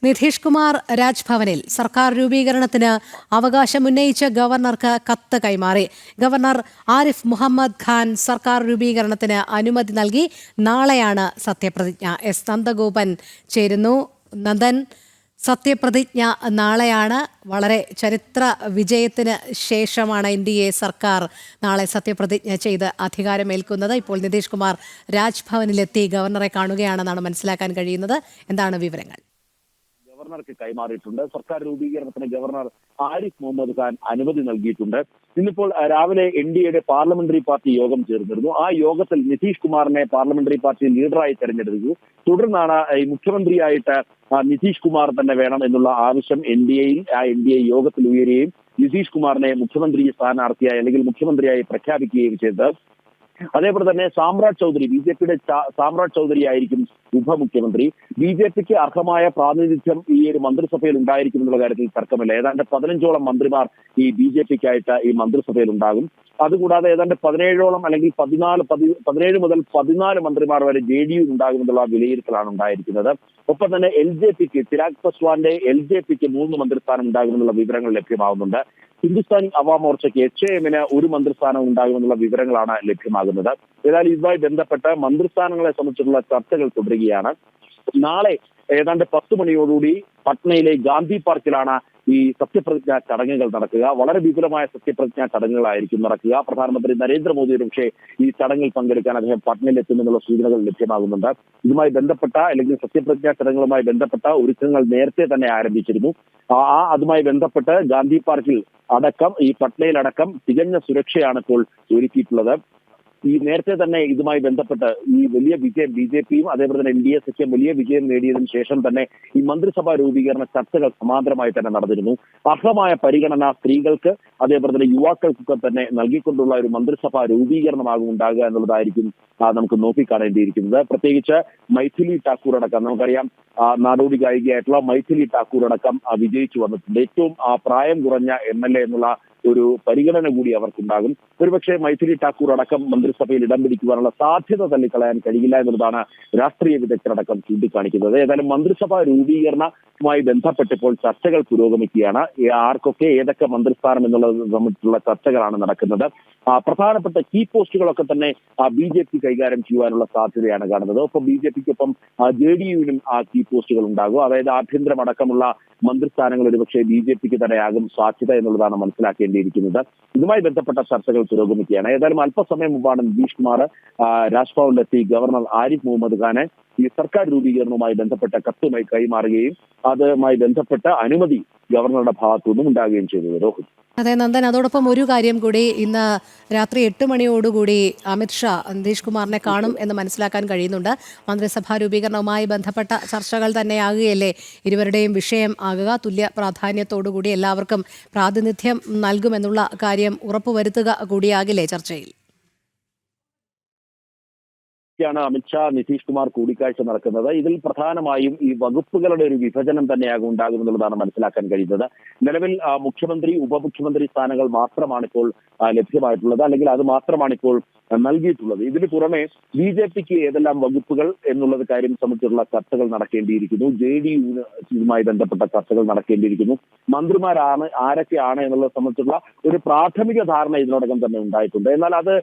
നിതീഷ് കുമാർ രാജ്ഭവനിൽ സർക്കാർ രൂപീകരണത്തിന് അവകാശമുന്നയിച്ച ഗവർണർക്ക് കത്ത് കൈമാറി. ഗവർണർ ആരിഫ് മുഹമ്മദ് ഖാൻ സർക്കാർ രൂപീകരണത്തിന് അനുമതി നൽകി. നാളെയാണ് സത്യപ്രതിജ്ഞ. എസ് നന്ദഗോപൻ ചേരുന്നു. നന്ദൻ, സത്യപ്രതിജ്ഞ നാളെയാണ്. വളരെ ചരിത്ര വിജയത്തിന് ശേഷമാണ് NDA സർക്കാർ നാളെ സത്യപ്രതിജ്ഞ ചെയ്ത് അധികാരമേൽക്കുന്നത്. ഇപ്പോൾ നിതീഷ് കുമാർ രാജ്ഭവനിലെത്തി ഗവർണറെ കാണുകയാണെന്നാണ് മനസ്സിലാക്കാൻ കഴിയുന്നത്. എന്താണ് വിവരങ്ങൾ? ഗവർണർക്ക് കൈമാറിയിട്ടുണ്ട്. സർക്കാർ രൂപീകരണത്തിന് ഗവർണർ ആരിഫ് മുഹമ്മദ് ഖാൻ അനുമതി നൽകിയിട്ടുണ്ട്. ഇന്നിപ്പോൾ രാവിലെ NDAയുടെ പാർലമെന്ററി പാർട്ടി യോഗം ചേർന്നിരുന്നു. ആ യോഗത്തിൽ നിതീഷ് കുമാറിനെ പാർലമെന്ററി പാർട്ടി ലീഡറായി തെരഞ്ഞെടുത്തു. തുടർന്നാണ് ഈ മുഖ്യമന്ത്രിയായിട്ട് നിതീഷ് കുമാർ തന്നെ വേണം എന്നുള്ള ആവശ്യം NDA യോഗത്തിൽ ഉയരുകയും നിതീഷ് കുമാറിനെ മുഖ്യമന്ത്രി സ്ഥാനാർത്ഥിയായി അല്ലെങ്കിൽ മുഖ്യമന്ത്രിയായി പ്രഖ്യാപിക്കുകയും ചെയ്തത്. അതേപോലെ തന്നെ സാമ്രാജ് ചൗധരി, BJPയുടെ സാമ്രാജ് ചൗധരി ആയിരിക്കും ഉപമുഖ്യമന്ത്രി. BJPക്ക് അർഹമായ പ്രാതിനിധ്യം ഈ ഒരു മന്ത്രിസഭയിൽ ഉണ്ടായിരിക്കും എന്നുള്ള കാര്യത്തിൽ തർക്കമില്ല. ഏതാണ്ട് 15ഓളം മന്ത്രിമാർ ഈ BJPക്കായിട്ട് ഈ മന്ത്രിസഭയിൽ ഉണ്ടാകും. അതുകൂടാതെ ഏതാണ്ട് 17ഓളം അല്ലെങ്കിൽ 17 മുതൽ 14 മന്ത്രിമാർ വരെ JDU ഉണ്ടാകുമെന്നുള്ള വിലയിരുത്തലാണ് ഉണ്ടായിരിക്കുന്നത്. ഒപ്പം തന്നെ LJPക്ക് ചിരാഗ് പസ്വാന്റെ LJPക്ക് 3 മന്ത്രിസ്ഥാനം ഉണ്ടാകുമെന്നുള്ള വിവരങ്ങൾ ലഭ്യമാവുന്നുണ്ട്. ഹിന്ദുസ്ഥാനി അവാം മോർച്ചയ്ക്ക് HAMന് 1 മന്ത്രിസ്ഥാനം ഉണ്ടാകുമെന്നുള്ള വിവരങ്ങളാണ് ലഭ്യമാകുന്നത്. ഏതായാലും ഇതുമായി ബന്ധപ്പെട്ട് മന്ത്രിസ്ഥാനങ്ങളെ സംബന്ധിച്ചുള്ള ചർച്ചകൾ തുടരുകയാണ്. നാളെ ഏതാണ്ട് 10 മണിയോടുകൂടി പട്നയിലെ ഗാന്ധി പാർക്കിലാണ് ഈ സത്യപ്രതിജ്ഞാ ചടങ്ങുകൾ നടക്കുക. വളരെ വിപുലമായ സത്യപ്രതിജ്ഞാ ചടങ്ങുകളായിരിക്കും നടക്കുക. പ്രധാനമന്ത്രി നരേന്ദ്രമോദി പക്ഷേ ഈ ചടങ്ങിൽ പങ്കെടുക്കാൻ അദ്ദേഹം പട്നയിൽ എത്തുമെന്നുള്ള സൂചനകൾ ലഭ്യമാകുന്നുണ്ട്. ഇതുമായി ബന്ധപ്പെട്ട അല്ലെങ്കിൽ സത്യപ്രതിജ്ഞാ ചടങ്ങുകളുമായി ബന്ധപ്പെട്ട ഒരുക്കങ്ങൾ നേരത്തെ തന്നെ ആരംഭിച്ചിരുന്നു. അതുമായി ബന്ധപ്പെട്ട് ഗാന്ധി പാർക്കിൽ അടക്കം ഈ പട്നയിലടക്കം തികഞ്ഞ സുരക്ഷയാണ് ഇപ്പോൾ ഒരുക്കിയിട്ടുള്ളത്. ഈ നേരത്തെ തന്നെ ഇതുമായി ബന്ധപ്പെട്ട് ഈ വലിയ വിജയം BJPയും അതേപോലെ തന്നെ NDA സഖ്യം വലിയ വിജയം നേടിയതിനു ശേഷം തന്നെ ഈ മന്ത്രിസഭാ രൂപീകരണ ചർച്ചകൾ സമാന്തരമായി തന്നെ നടന്നിരുന്നു. അർഹമായ പരിഗണന സ്ത്രീകൾക്ക് അതേപോലെ തന്നെ യുവാക്കൾക്കൊക്കെ തന്നെ നൽകിക്കൊണ്ടുള്ള ഒരു മന്ത്രിസഭാ രൂപീകരണമാകും ഉണ്ടാകുക എന്നുള്ളതായിരിക്കും നമുക്ക് നോക്കിക്കാണേണ്ടിയിരിക്കുന്നത്. പ്രത്യേകിച്ച് മൈഥിലി ഠാക്കൂർ അടക്കം നമുക്കറിയാം, നാടോടി ഗായികയായിട്ടുള്ള മൈഥിലി ഠാക്കൂർ അടക്കം വിജയിച്ചു വന്നിട്ടുണ്ട്. ഏറ്റവും പ്രായം കുറഞ്ഞ MLA എന്നുള്ള ഒരു പരിഗണന കൂടി അവർക്കുണ്ടാകും. ഒരുപക്ഷെ മൈഥിലി ഠാക്കൂർ അടക്കം മന്ത്രിസഭയിൽ ഇടം പിടിക്കുവാനുള്ള സാധ്യത തള്ളിക്കളയാൻ കഴിയില്ല എന്നുള്ളതാണ് രാഷ്ട്രീയ വിദഗ്ധരടക്കം ചൂണ്ടിക്കാണിക്കുന്നത്. ഏതായാലും മന്ത്രിസഭാ രൂപീകരണവുമായി ബന്ധപ്പെട്ടിപ്പോൾ ചർച്ചകൾ പുരോഗമിക്കുകയാണ്. ആർക്കൊക്കെ ഏതൊക്കെ മന്ത്രിസ്ഥാനം എന്നുള്ളത് സംബന്ധിച്ചുള്ള ചർച്ചകളാണ് നടക്കുന്നത്. പ്രധാനപ്പെട്ട കീ പോസ്റ്റുകളൊക്കെ തന്നെ BJP കൈകാര്യം ചെയ്യുവാനുള്ള സാധ്യതയാണ് കാണുന്നത്. ഒപ്പം BJPക്കൊപ്പം JDUവിനും കീ പോസ്റ്റുകൾ ഉണ്ടാകും. അതായത് ആഭ്യന്തരമടക്കമുള്ള മന്ത്രിസ്ഥാനങ്ങൾ ഒരുപക്ഷെ BJPക്ക് തന്നെയാകും സാധ്യത എന്നുള്ളതാണ് മനസ്സിലാക്കേണ്ടിയിരിക്കുന്നത്. ഇതുമായി ബന്ധപ്പെട്ട ചർച്ചകൾ പുരോഗമിക്കുകയാണ്. ഏതായാലും അല്പസമയം മുമ്പാണ് നിതീഷ് കുമാർ രാജ്ഭവനിലെത്തി ഗവർണർ ആരിഫ് മുഹമ്മദ് ഖാനെ ഈ സർക്കാർ രൂപീകരണവുമായി ബന്ധപ്പെട്ട കത്തുമായി കൈമാറുകയും അതുമായി ബന്ധപ്പെട്ട അനുമതി ഗവർണറുടെ ഭാഗത്തുനിന്നും ഉണ്ടാകുകയും ചെയ്തത്. രോഹിത്. അതെ നന്ദൻ, അതോടൊപ്പം ഒരു കാര്യം കൂടി, ഇന്ന് രാത്രി 8 മണിയോടുകൂടി അമിത്ഷാ നിതീഷ് കുമാറിനെ കാണും എന്ന് മനസ്സിലാക്കാൻ കഴിയുന്നുണ്ട്. മന്ത്രിസഭാ രൂപീകരണവുമായി ബന്ധപ്പെട്ട ചർച്ചകൾ തന്നെയാകുകയല്ലേ ഇരുവരുടെയും വിഷയം ആകുക. തുല്യ പ്രാധാന്യത്തോടുകൂടി എല്ലാവർക്കും പ്രാതിനിധ്യം നൽകുമെന്നുള്ള കാര്യം ഉറപ്പുവരുത്തുക കൂടിയാകില്ലേ ചർച്ചയിൽ? ാണ് അമിത്ഷാ നിതീഷ് കുമാർ കൂടിക്കാഴ്ച നടക്കുന്നത്. ഇതിൽ പ്രധാനമായും ഈ വകുപ്പുകളുടെ ഒരു വിഭജനം തന്നെയാകും ഉണ്ടാകുമെന്നുള്ളതാണ് മനസ്സിലാക്കാൻ കഴിയുന്നത്. നിലവിൽ മുഖ്യമന്ത്രി ഉപമുഖ്യമന്ത്രി സ്ഥാനങ്ങൾ മാത്രമാണ് ഇപ്പോൾ ലഭ്യമായിട്ടുള്ളത്, അല്ലെങ്കിൽ അത് മാത്രമാണ് ഇപ്പോൾ നൽകിയിട്ടുള്ളത്. ഇതിന് പുറമെ BJPക്ക് ഏതെല്ലാം വകുപ്പുകൾ എന്നുള്ളത് കാര്യം സംബന്ധിച്ചുള്ള ചർച്ചകൾ നടക്കേണ്ടിയിരിക്കുന്നു. JDUവിന് ഇതുമായി ബന്ധപ്പെട്ട ചർച്ചകൾ നടക്കേണ്ടിയിരിക്കുന്നു. മന്ത്രിമാരാണ് ആരൊക്കെയാണ് എന്നുള്ളത് സംബന്ധിച്ചുള്ള ഒരു പ്രാഥമിക ധാരണ ഇതിനോടകം തന്നെ ഉണ്ടായിട്ടുണ്ട്. എന്നാൽ അത്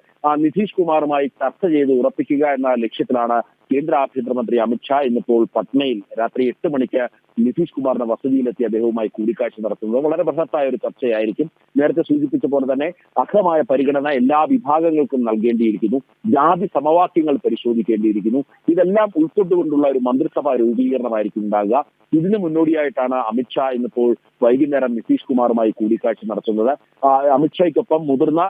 നിതീഷ് കുമാറുമായി ചർച്ച ചെയ്ത് ഉറപ്പിക്കുക എന്ന ലക്ഷ്യത്തിലാണ് കേന്ദ്ര ആഭ്യന്തരമന്ത്രി അമിത്ഷാ ഇന്നിപ്പോൾ പട്നയിൽ രാത്രി 8 മണിക്ക് നിതീഷ് കുമാറിന്റെ വസതിയിലെത്തി അദ്ദേഹവുമായി കൂടിക്കാഴ്ച നടത്തുന്നത്. വളരെ ബൃഹത്തായ ഒരു ചർച്ചയായിരിക്കും. നേരത്തെ സൂചിപ്പിച്ച പോലെ തന്നെ അർഹമായ പരിഗണന എല്ലാ വിഭാഗങ്ങൾക്കും നൽകേണ്ടിയിരിക്കുന്നു. ജാതി സമവാക്യങ്ങൾ പരിശോധിക്കേണ്ടിയിരിക്കുന്നു. ഇതെല്ലാം ഉൾക്കൊണ്ടുകൊണ്ടുള്ള ഒരു മന്ത്രിസഭാ രൂപീകരണമായിരിക്കും ഉണ്ടാകുക. ഇതിനു മുന്നോടിയായിട്ടാണ് അമിത്ഷാ ഇന്നിപ്പോൾ വൈകുന്നേരം നിതീഷ് കുമാറുമായി കൂടിക്കാഴ്ച നടത്തുന്നത്. അമിത്ഷായ്ക്കൊപ്പം മുതിർന്ന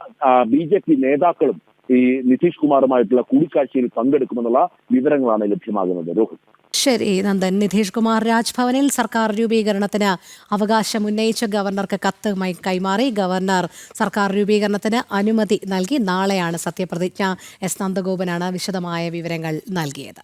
BJP നേതാക്കളും ഈ നിതീഷ് കുമാറുമായിട്ടുള്ള കൂടിക്കാഴ്ചയിൽ പങ്കെടുക്കുമെന്നുള്ള വിവരങ്ങളാണ് ലഭ്യമാകുന്നത്. രോഹിത്. ശരി നന്ദൻ. നിതീഷ് കുമാർ രാജ്ഭവനിൽ സർക്കാർ രൂപീകരണത്തിന് അവകാശമുന്നയിച്ച ഗവർണർക്ക് കത്ത് കൈമാറി. ഗവർണർ സർക്കാർ രൂപീകരണത്തിന് അനുമതി നൽകി. നാളെയാണ് സത്യപ്രതിജ്ഞ. എസ് നന്ദഗോപനാണ് വിശദമായ വിവരങ്ങൾ നൽകിയത്.